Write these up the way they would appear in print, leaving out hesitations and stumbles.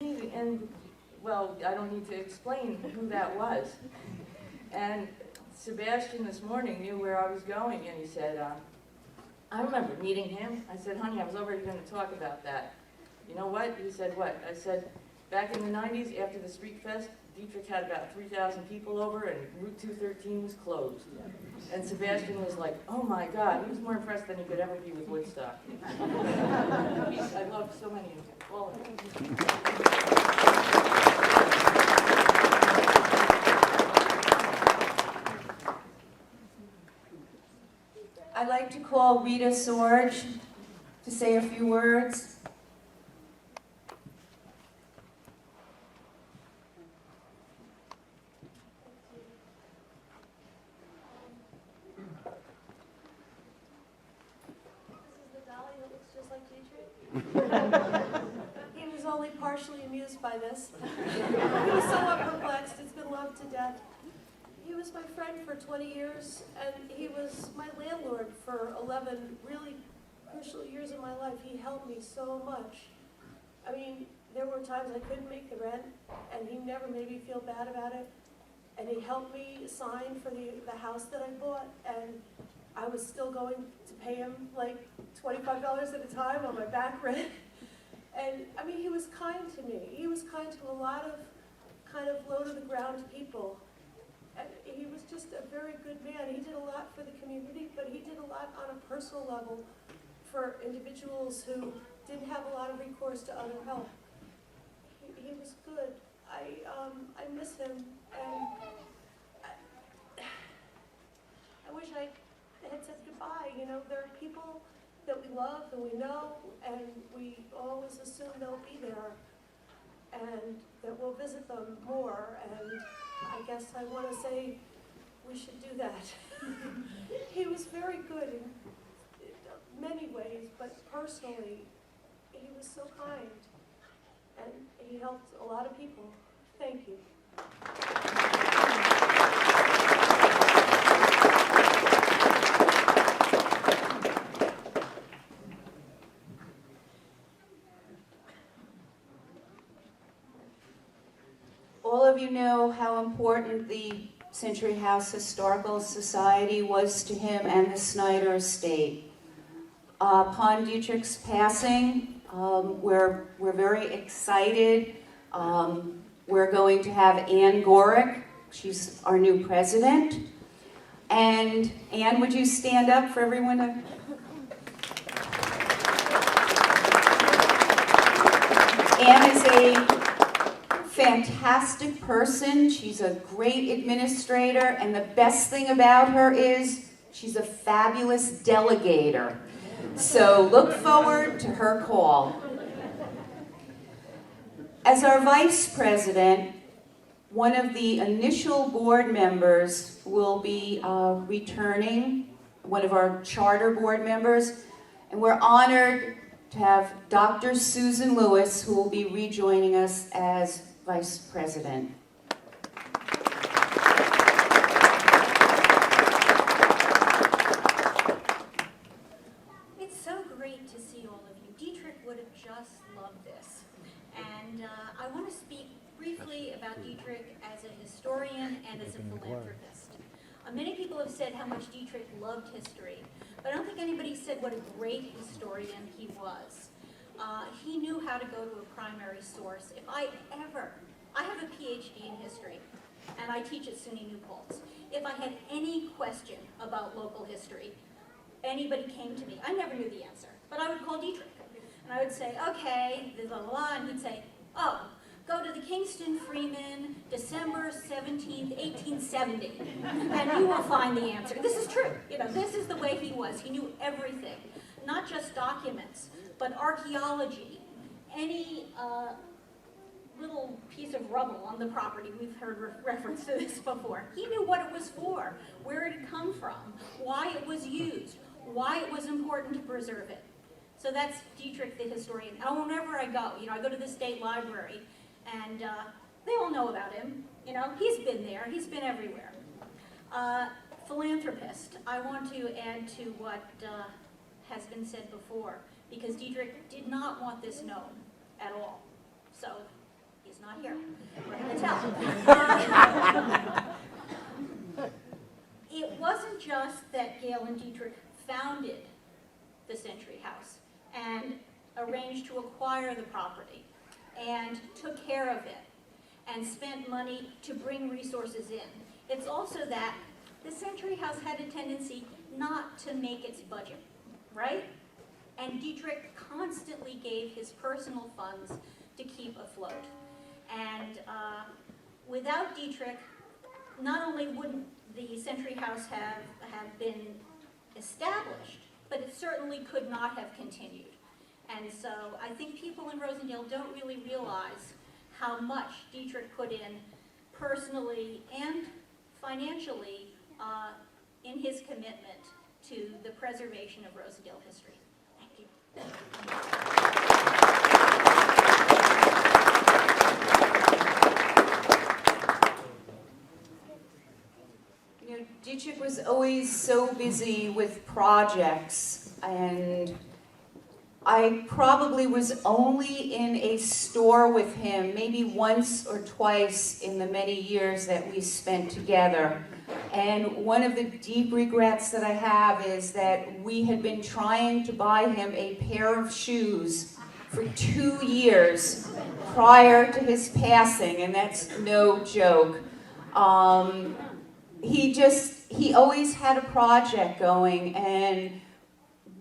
And, well, I don't need to explain who that was. And Sebastian this morning knew where I was going, and he said, I remember meeting him. I said, honey, I was already going to talk about that. You know what? He said, what? I said, back in the 90s, after the Street Fest, Dietrich had about 3,000 people over, and Route 213 was closed. And Sebastian was like, oh my God, he was more impressed than he could ever be with Woodstock. I love so many of you, all of you. I'd like to call Rita Sorge to say a few words. He was only partially amused by this. He was somewhat perplexed. It's been loved to death. He was my friend for 20 years, and he was my landlord for 11 really crucial years of my life. He helped me so much. I mean, there were times I couldn't make the rent, and he never made me feel bad about it. And he helped me sign for the house that I bought, and I was still going to pay him like $25 at a time on my back rent. And I mean, he was kind to me. He was kind to a lot of kind of low to the ground people. And he was just a very good man. He did a lot for the community, but he did a lot on a personal level for individuals who didn't have a lot of recourse to other help. He was good. I miss him, and I wish I had said goodbye. You know, there are people that we love and we know, and we always assume they'll be there, and that we'll visit them more, and I guess I want to say we should do that. He was very good in many ways, but personally, he was so kind, and he helped a lot of people. Thank you. All of you know how important the Century House Historical Society was to him and the Snyder estate. Upon Dietrich's passing, we're very excited. We're going to have Ann Gorick. She's our new president. And Ann, would you stand up for everyone to... Ann is a fantastic person. She's a great administrator, and the best thing about her is she's a fabulous delegator. So look forward to her call. As our vice president, one of the initial board members will be returning, one of our charter board members, and we're honored to have Dr. Susan Lewis, who will be rejoining us as vice president. It's so great to see all of you. Dietrich would have just loved this. And I want to speak briefly about Dietrich as a historian and as a philanthropist. Many people have said how much Dietrich loved history, but I don't think anybody said what a great historian he was. He knew how to go to a primary source. I have a PhD in history, and I teach at SUNY New Paltz. If I had any question about local history, anybody came to me, I never knew the answer, but I would call Dietrich. And I would say, okay, blah, blah, blah, and he'd say, oh, go to the Kingston Freeman, December 17th, 1870, and you will find the answer. This is true. You know, this is the way he was. He knew everything, not just documents, but archaeology, any little piece of rubble on the property. We've heard reference to this before. He knew what it was for, where it had come from, why it was used, why it was important to preserve it. So that's Dietrich the historian. And whenever I go, I go to the State Library, and they all know about him. He's been there. He's been everywhere. Philanthropist. I want to add to what has been said before, because Dietrich did not want this known at all. So is not here. We're going to tell. It wasn't just that Gail and Dietrich founded the Century House and arranged to acquire the property and took care of it and spent money to bring resources in. It's also that the Century House had a tendency not to make its budget, right? And Dietrich constantly gave his personal funds to keep afloat. And without Dietrich, not only wouldn't the Century House have been established, but it certainly could not have continued. And so I think people in Rosendale don't really realize how much Dietrich put in personally and financially in his commitment to the preservation of Rosendale history. Thank you. You know, Dietrich was always so busy with projects, and I probably was only in a store with him maybe once or twice in the many years that we spent together. And one of the deep regrets that I have is that we had been trying to buy him a pair of shoes for 2 years prior to his passing, and that's no joke. He always had a project going and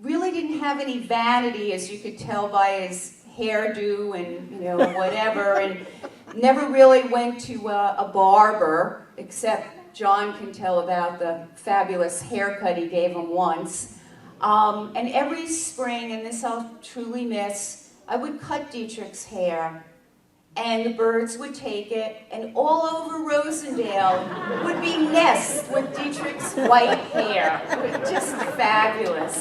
really didn't have any vanity, as you could tell by his hairdo and whatever, and never really went to a barber, except John can tell about the fabulous haircut he gave him once. And every spring, and this I'll truly miss, I would cut Dietrich's hair, and the birds would take it, and all over Rosendale would be nests with Dietrich's white hair. Just fabulous.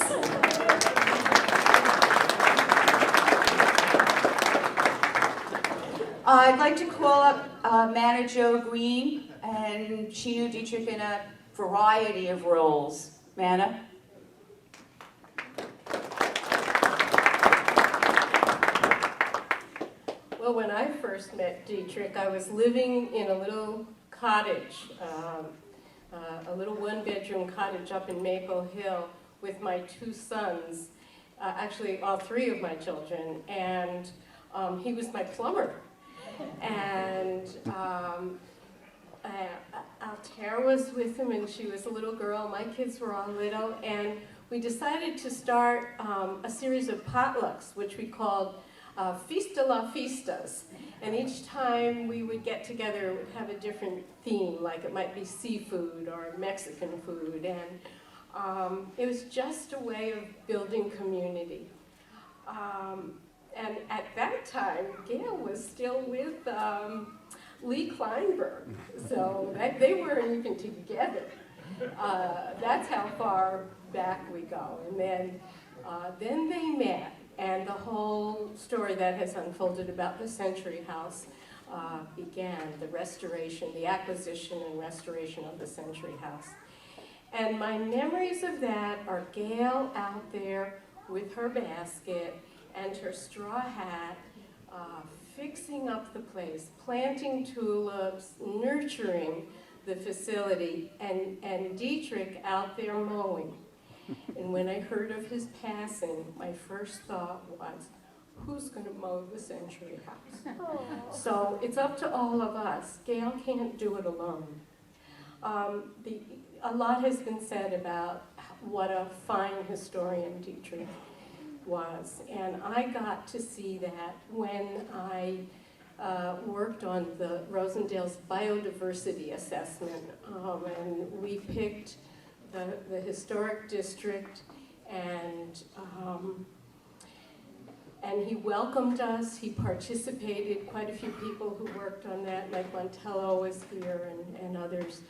I'd like to call up Manna Jo Green, and she knew Dietrich in a variety of roles. Manna? Well, when I first met Dietrich, I was living in a little cottage, a little one-bedroom cottage up in Maple Hill with my 2 sons, actually all 3 of my children, and he was my plumber. And Altair was with him, and she was a little girl. My kids were all little, and we decided to start a series of potlucks, which we called Fiesta la Fiestas. And each time we would get together, it would have a different theme, like it might be seafood or Mexican food. And it was just a way of building community. And at that time, Gail was still with Lee Kleinberg, so they weren't even together. That's how far back we go. And then they met, and the whole story that has unfolded about the Century House began, the restoration, the acquisition and restoration of the Century House. And my memories of that are Gail out there with her basket and her straw hat, fixing up the place, planting tulips, nurturing the facility, and Dietrich out there mowing. And when I heard of his passing, my first thought was, who's going to mow the Century House? So it's up to all of us. Gail can't do it alone. A lot has been said about what a fine historian Dietrich was, and I got to see that when I worked on the Rosendale's biodiversity assessment, and we picked the historic district, and he welcomed us. He participated. Quite a few people who worked on that, like Montello was here and others.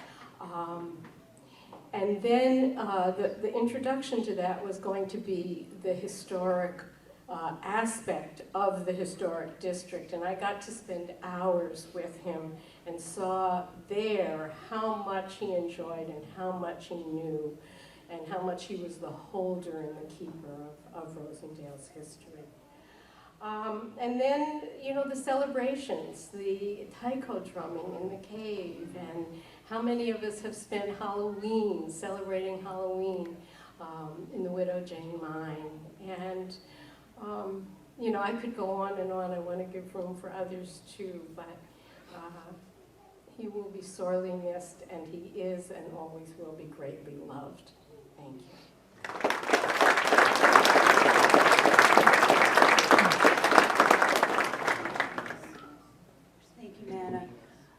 And then the introduction to that was going to be the historic aspect of the historic district. And I got to spend hours with him and saw there how much he enjoyed and how much he knew and how much he was the holder and the keeper of Rosendale's history. And then, you know, the celebrations, the taiko drumming in the cave, and how many of us have spent Halloween celebrating Halloween in the Widow Jane mine. And, you know, I could go on and on. I want to give room for others too, but he will be sorely missed, and he is and always will be greatly loved. Thank you. Thank you, Nana.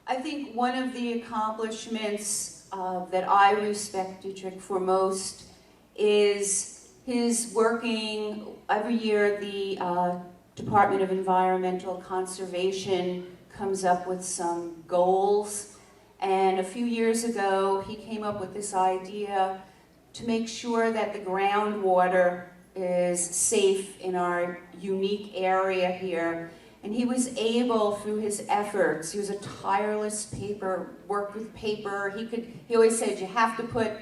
I think one of the accomplishments that I respect Dietrich for most is his working every year. The Department of Environmental Conservation comes up with some goals, and a few years ago he came up with this idea to make sure that the groundwater is safe in our unique area here. And he was able, through his efforts, he was a tireless worked with paper. He always said, you have to put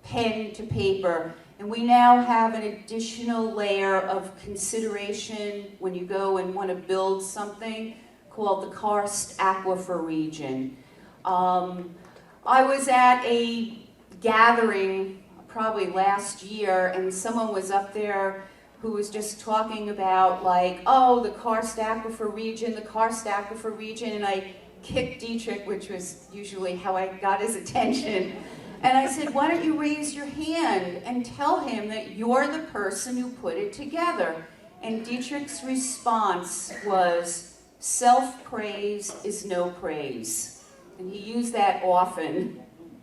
pen to paper. And we now have an additional layer of consideration when you go and want to build something called the Karst Aquifer region. I was at a gathering probably last year, and someone was up there who was just talking about, like, oh, the Karst Aquifer region, and I kicked Dietrich, which was usually how I got his attention. And I said, why don't you raise your hand and tell him that you're the person who put it together? And Dietrich's response was, self-praise is no praise. And he used that often.